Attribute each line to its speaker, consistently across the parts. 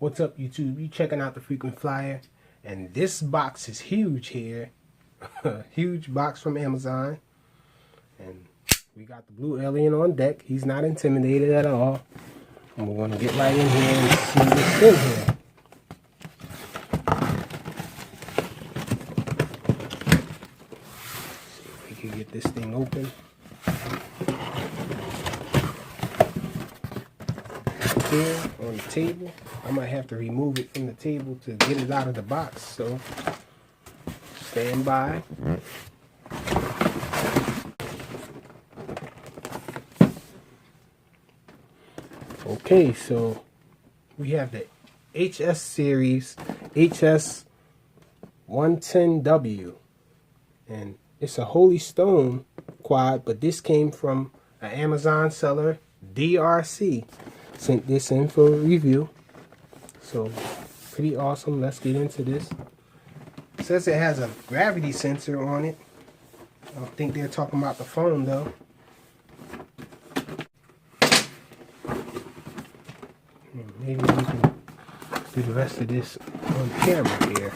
Speaker 1: What's up, YouTube? You checking out the Frequent Flyer, and this box is huge here. Huge box from Amazon, and we got the blue alien on deck. He's not intimidated at all, and we're going to get right in here and see what's in here. See if we can get this thing open. Here on the table. I might have to remove it from the table to get it out of the box, so stand by. Okay, so we have the HS series HS110W, and it's a Holy Stone quad, but this came from an Amazon seller, DRC. Sent this in for a review, so pretty awesome. Let's get into this. It says it has a gravity sensor on it. I don't think they're talking about the phone though. Maybe we can do the rest of this on camera here.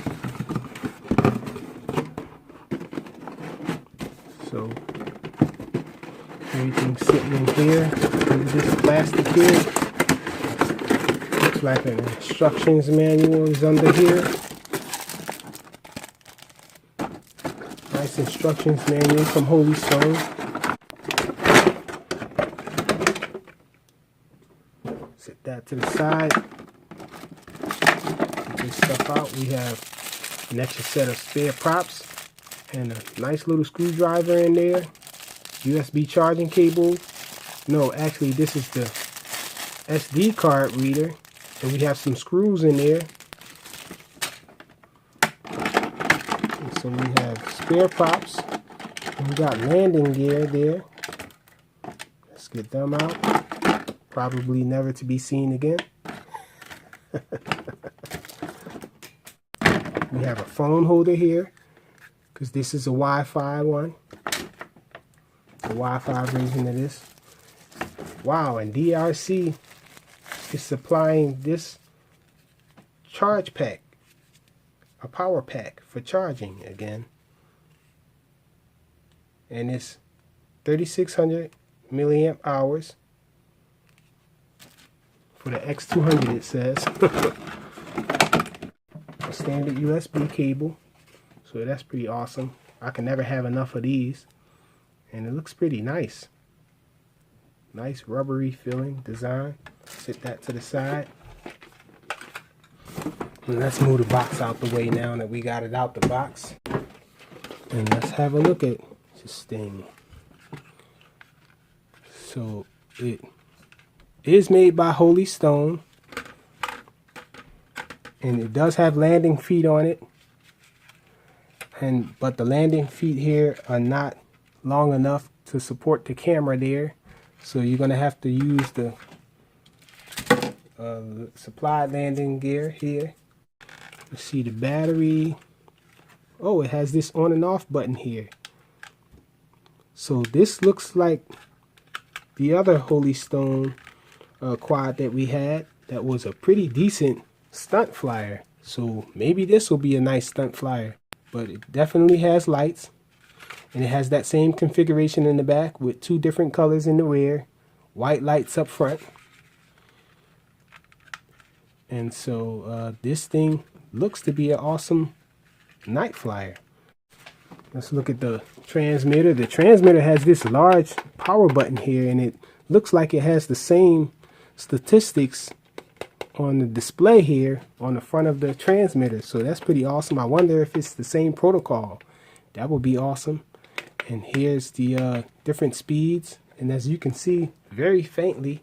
Speaker 1: So everything's sitting in here in this plastic here. Looks like an instructions manual is under here. Nice instructions manual from Holy Stone. Set that to the side. Get this stuff out. We have an extra set of spare props and a nice little screwdriver in there. USB charging cable. No, actually this is the SD card reader. And we have some screws in there. And so we have spare props. And we got landing gear there. Let's get them out. Probably never to be seen again. We have a phone holder here, because this is a Wi-Fi one. The Wi-Fi version of this. Wow, and DRC is supplying this charge pack, a power pack for charging again, and it's 3600 milliamp hours for the X200. It says a standard USB cable, so that's pretty awesome. I can never have enough of these, and it looks pretty nice. Nice rubbery feeling design. Sit that to the side. And let's move the box out the way now that we got it out the box. And let's have a look at this thing. So it is made by Holy Stone. And it does have landing feet on it. But the landing feet here are not long enough to support the camera there. So you're going to have to use the supplied landing gear here. Let's see the battery. Oh, it has this on and off button here. So this looks like the other Holy Stone quad that we had. That was a pretty decent stunt flyer. So maybe this will be a nice stunt flyer. But it definitely has lights. And it has that same configuration in the back with two different colors in the rear. White lights up front. And so this thing looks to be an awesome night flyer. Let's look at the transmitter. The transmitter has this large power button here, and it looks like it has the same statistics on the display here on the front of the transmitter. So that's pretty awesome. I wonder if it's the same protocol. That would be awesome. And here's the different speeds. And as you can see, very faintly,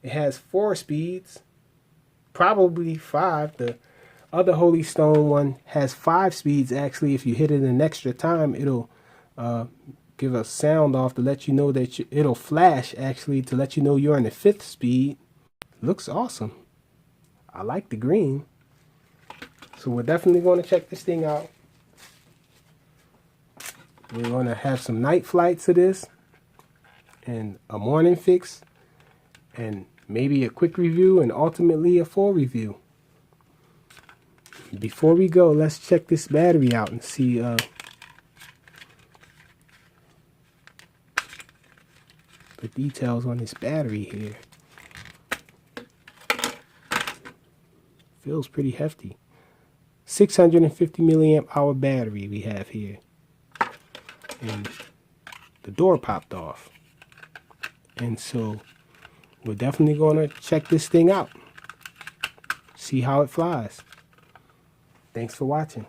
Speaker 1: it has 4 speeds. Probably 5. The other Holy Stone one has 5 speeds. Actually, if you hit it an extra time, it'll give a sound off to let you know that it'll flash, actually, to let you know you're in the 5th speed. Looks awesome. I like the green. So we're definitely going to check this thing out. We're going to have some night flights of this and a morning fix and maybe a quick review and ultimately a full review. before we go, let's check this battery out and see the details on this battery here. Feels pretty hefty. 650 milliamp hour battery we have here. And the door popped off. And so we're definitely going to check this thing out. See how it flies. Thanks for watching.